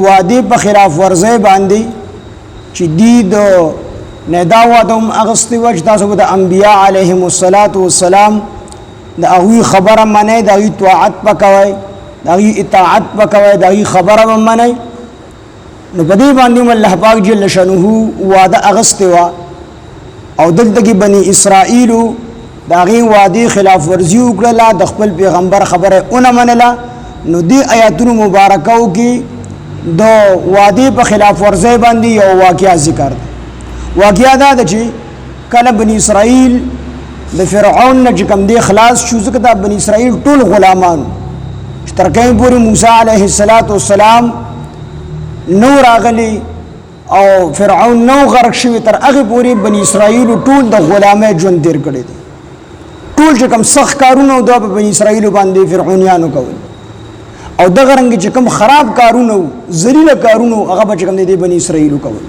وعده په خلاف ورزي باندې چې دی د ندا وادم اغسطی وجه تاسو د انبیاء علیهم السلام د هغوی خبره منئ د هغوی طاعت وکوئ د هغوی اطاعت وکوئ د هغوی خبره منئ نو په دې باندې الله پاک جل شانه وعده اغسطی وا او دلته کې بني اسرائیل د هغوی وعده خلاف ورزي وکړه د خپل پیغمبر خبره اونه منله نو دې آیاتونو مبارکو کې د وعده په خلاف ورزي باندې یو واقعا ذکر واقعا دا ده چې کله بني اسرائیل د فرعون نه چې کوم دی خلاص شو ځکه دا بني اسرائیل ټول غلامان چې تر کومه پورې موسی علیه السلام نو راغلی او فرعون نو غرق شوی تر هغه پورې بني اسرائیل ټول د غلامۍ ژوند تیر کړی دی ټول چې کوم سخت کارونه د بني اسرائیل باندې فرعونیانو کول او دغه رنګ چې کوم خراب کارونه ذلیل کارونه هغه به کوم دی بني اسرائیل کول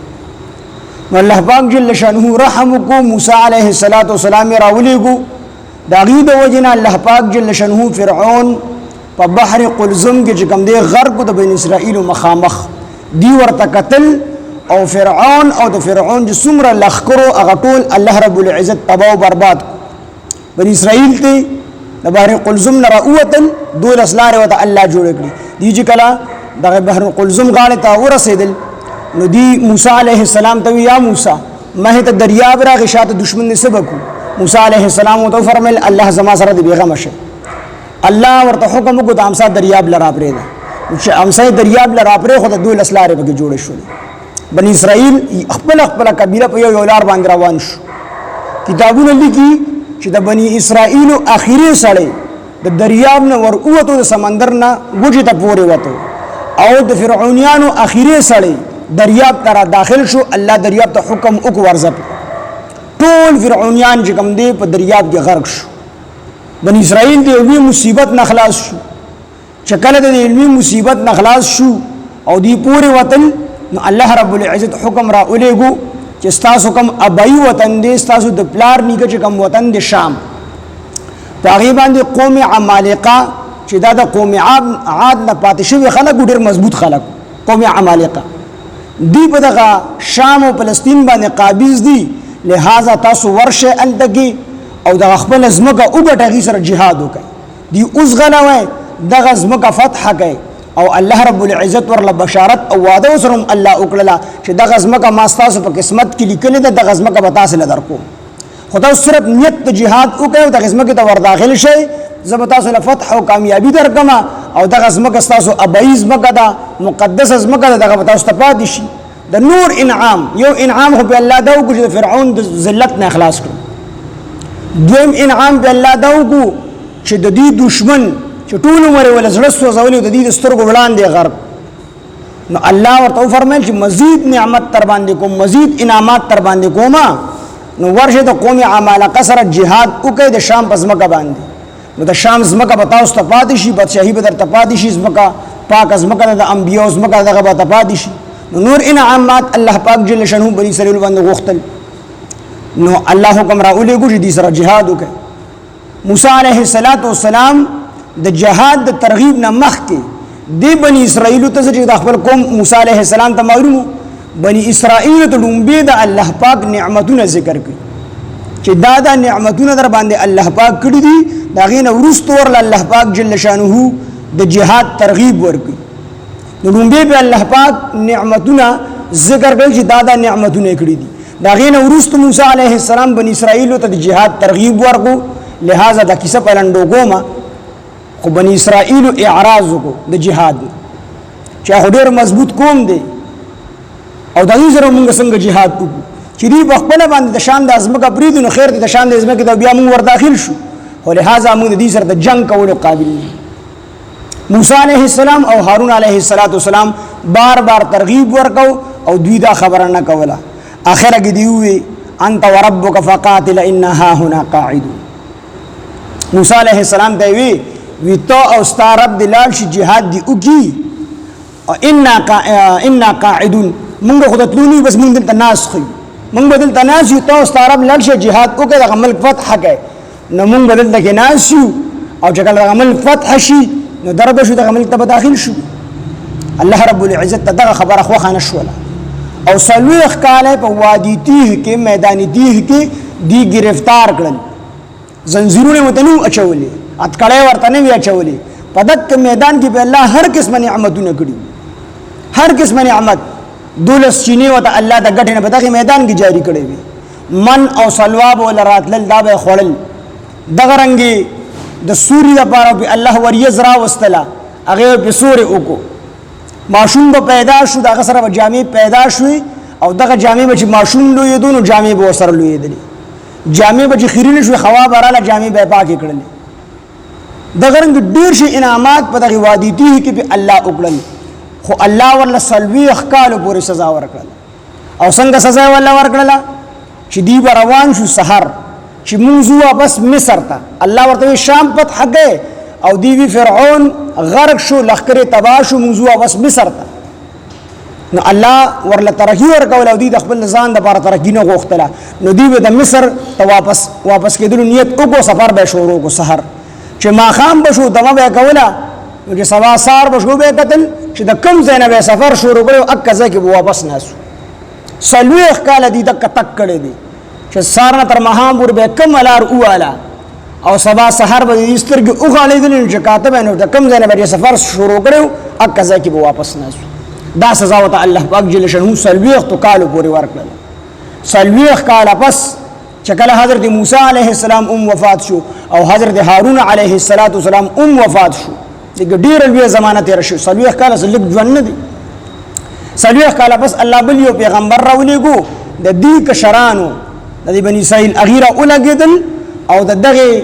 نو الله پاک جل شانه رحم کو موسی علیه السلام راولېګو دا غي د وجنه الله پاک جل شانه فرعون په بحر قلزم کې چې کوم دی غرق د بني اسرائیل مخامخ دی ورته قتل او فرعون او د فرعون د څومره لخرو هغه ټول الله رب العزت تباہ او برباد بني اسرائیل ته د بحر قلزم نه راوتل دول اسلار وته الله جوړ کړی دی چې کله د بحر قلزم غاړه ته ورسېدل نو دی موسی علیہ السلام ته یا موسی ما ته دریاب را غشات دشمن نه سبکو موسی علیہ السلام ته فرمایل الله زما سره دی بیغه مشه الله ورته حکم وکړ د امسا دریاب لرا پرې ده چې امسا دریاب لرا پرې خو د دوه اسلار به جوړ شو بنی اسرائیل خپل کبیره په یو لار باندې روان شو کتابونه لیکي چې د بنی اسرائیل اخیری سړی د دریاب نه ور اوته د سمندر نه ګوټه ته پورې وته او د فرعونیانو اخیری سړی دریاب ترا داخل شو الله دریاب ته حکم وک ورزپ ټول فرعونیان چې کوم دی په دریاب کې غرق شو بنی اسرائیل د علمي مصیبت نه خلاص شو چې کله د علمي مصیبت نه خلاص شو او دی پورې وطن نو الله رب العزت حکم را اولېګو چې تاسو کوم ابای وطن دی تاسو د پلار نیګه چې کوم وطن دی شام تقریبا د قوم عمالقه چې دا د قوم عاد نه پاتې شوی خلک ډېر مضبوط خلک قوم عمالقه دی په دغه شام او فلسطین باندې قابض دي لہذا تاسو ورشه الدګي او د خپل ازمکه او بټغي سره jihad وکړي دی اوس غلوي دغه ازمکه فتح کوي او الله رب العزت ورله بشارت او وعده سره الله وکړه چې دغه ازمکه ما تاسو په قسمت کې لیکل ده دغه ازمکه به تاسو لدرکو خدای صرف نیت jihad وکړي د ازمکه ته ور داخل شي زبتا سره فتح او کامیابی درکما او دغه ازمکه تاسو ابایز مکه ده مقدس ازمکه دغه تاسو ته پاتې شي د نور انعام یو انعام خو په الله دا وکړي چې فرعون د ذلت نه خلاص کړ دویم انعام په الله دا وکړو چې د دې دشمن چې ټول عمر ول زړه سوځولې د دې سترګو وړاندې غرب نو الله ورته فرمایل چې مزید نعمت تر باندې کوم مزید انعامات تر باندې کوما نو ورشه د قوم عمالقه سره jihad وکړي د شام پزمکه باندې نو د شام زمکه به تاسو ته پاتې شي بادشاہي به درته پاتې شي زمکه پاک زمکه د انبیو زمکه دغه به پاتې شي نور انعامات الله پاک جل شانه بني اسرائیل باندې غوښتل نو الله حکم را اولېګو چې دې سره jihad وکړي موسی علیه السلام د جهاد د ترغیب نه مخکې دی بني اسرائیل ته چې د خپل قوم موسی علیه السلام ته معلومو بني اسرائیل ته لومبه د الله پاک نعمتونه ذکر کړي چې دا نعمتونه در باندې الله پاک کړی دي دا غینه ورستو ور الله پاک جل شانه د جهاد ترغیب ورکړي نو لومبه به الله پاک نعمتونه ذکر کړي چې دا نعمتونه کړی دي دا غینه ورستو موسی علیه السلام بني اسرائیل ته د جهاد ترغیب ورکو لہذا دا کیسه پلندو ګوما خو بني اسرائیل اعراض کو د جهاد چې هډیر مضبوط قوم دی او د دې سره موږ څنګه jihad وکړو چې دی بخپله باندې د شام د ازمکه پریدو نو خیر د شام د ازمکه د بیا موږ ور داخل شو خو لہذا موږ د دې سره د جنگ کولو قابل نه موسی علیه السلام او هارون علیه السلام بار بار ترغیب ورکو او دوی دا خبره نه کوله اخره کې دی وی انت وربک فقاتل انها هنا قاعد موسی علیه السلام ته وی تو او ستارب دلال شي jihad دی اوکی او اننا قاعدون موږ خداتلونی بس موږ دلته ناس خو موږ بدل تناس یو تو ستارب لړ شي jihad وکړه د عمل فتح کوي نو موږ بدل کې ناس یو او چې کله عمل فتح شي نو درب شو د عمل ته داخل شو الله رب العزت ته دغه خبره خوښه نشوله او 40 کاله په وادي تیه کې میدان تیه کې دی گرفتار کړل زنجیرونه متنو اچولې اتکړې ورته نه وی اچولې په دغه میدان کې به الله هر قسم نعمتونه کړی هر قسم نعمت دولس چینه وته الله د غټنه په دغه میدان کې جاری کړی وي من او سلواب ول راتل دا به خړل دغه رنګي د سوري لپاره به الله وريزرا واستلا هغه په سوري وکړو ماشوم به پیدا شو دغه سره به جامع پیدا شوي او دغه جامع به ماشوم لوی دونو جامع به سره لوی دي جامع به خیرین شو خوا براله جامع به پاکي کړل دغه رنګ ډیر شي انعامات په دغه وادي ته کې به الله وکړل خو الله ورله سلوي احکال پورې سزا ورکړل او څنګه سزا ورله ورکړل چې دی روان شو سحر چې موضوع بس مصر ته الله ورته شام فتح کړي او دی وی فرعون غرق شو لخر تباہ شو موضوع بس مصر ته نو الله ورله ترقی ورکول او دی د خپل ځان د لپاره ترقی نه غوښتله نو دی د مصر ته واپس کېدل نیت وکړو سفر به شروع کو سحر چې ما خام بشو دمه به کوله چې سوا سار بشو به قتل چې د کم ځای نه به سفر شروع کړو اک ځای کې واپس ناسو سلوخ کال دی تک کړي دي چې سار نه تر مهام ور به کم لار واله او سبا سحر به استرګ او غالیدل چې کاتب نو د کم ځای نه به سفر شروع کړو اک ځای کې واپس ناسو دا سزا وته الله پاک جل شانه سلوخ تو کال پورې ورکړل سلوخ کال پس چې کله حضرت موسی علیه السلام وفات شو او حضرت هارون علیه السلام وفات شو دغه ډیر لوی زمانہ تیر شو سلوخ کال سلک ژوند نه دي سلوخ کال پس الله بل یو پیغمبر راولېګو د دې کشرانو د بنی اسرائیل اغیره اولګیدل او دغه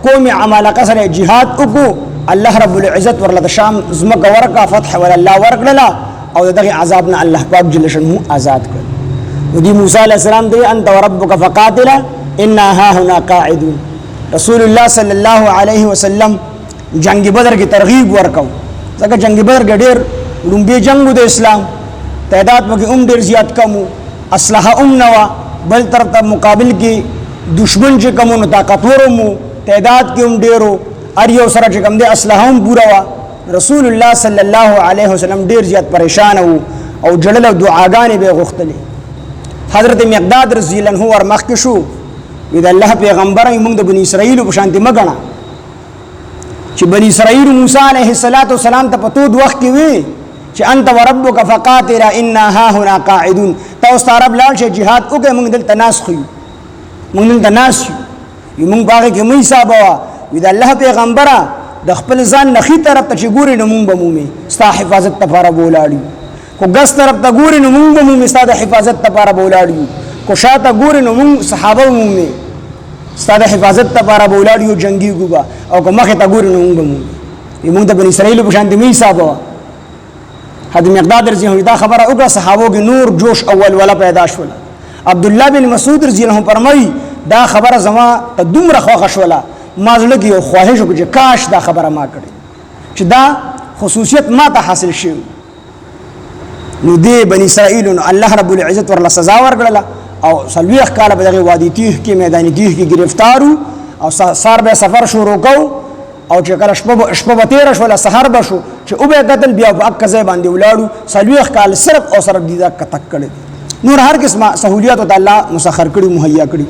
قوم عمالقه سره jihad وکړو الله رب العزت ورله شام زمکه ورکا فتح ول الله ورکړه او دغه عذاب نه الله پاک جل شانه آزاد کړ ودي موسی علیہ السلام دی انت وربک فقاتلا انا ها هنا قاعدون رسول الله صلی الله علیه وسلم جنگ بدر کی ترغیب ورکاو ځکه جنگ بدر ګډیر لومبي جنگ د اسلام تعداد پکې ډیر زیات کم اسلحه نوا بل طرف ته مقابل کې دشمن چې کومو طاقتور مو تعداد کې ډیرو ار یو سره چې کوم د اسلحه پورا وا رسول الله صلی الله علیه وسلم ډیر زیات پریشان وو او جړل دعاګانې به غوښتلې حضرت مقداد رضی الله عنه ور مخک شو د الله پیغمبر موږ د بنی اسرائیل په شانتي مګنا چې بنی اسرائیل موسی علیه السلام ته په تو وخت کې وی چې انت وربک فقاتل انا ها هنا قاعدون تاسو عرب لاړ شي jihad وکړه موږ دلته ناس خو موږ دلته ناس یو موږ باغ کې مې حساب وا وی د الله پیغمبره د خپل ځان نخي طرف ته چې ګوري نو موږ به مومي ستا حفاظت لپاره بولاړو کو ګس طرف ته ګوري نو موږ به مومي ستا د حفاظت لپاره بولاړو کو شاته ګوري نو موږ صحابه مومي ستا د حفاظت لپاره بولاړو جنگي ګوبا او کو مخه ته ګوري نو موږ به مومي موږ د بنی اسرائیل په شان دي مې حساب وا حد مقداد رضی الله دا خبره وکړه صحابو کې نور جوش اول ولا پیدا شول عبد الله بن مسعود رضی الله عنه فرمایي دا خبره زما ته دومره خوښه شوله ما زړه کې یو خواهش وکړ چې کاش دا خبره ما کړې چې دا خصوصیت ما ته حاصل شي نو دې بنی اسرائیل نو الله رب العزت ورله سزا ورکړه او سلويخ کاله په دغه وادي تیه کې میدان تیه کې گرفتارو او سار به سفر شروع کو او چې کله شپه به تیر شو سحر به شو چې او به قتل بیا په اک ځای باندې ولاړو سلويخ کال صرف او صرف دې دا کتک کړي نور هر قسمه سہولیات الله مسخر کړي مهیا کړي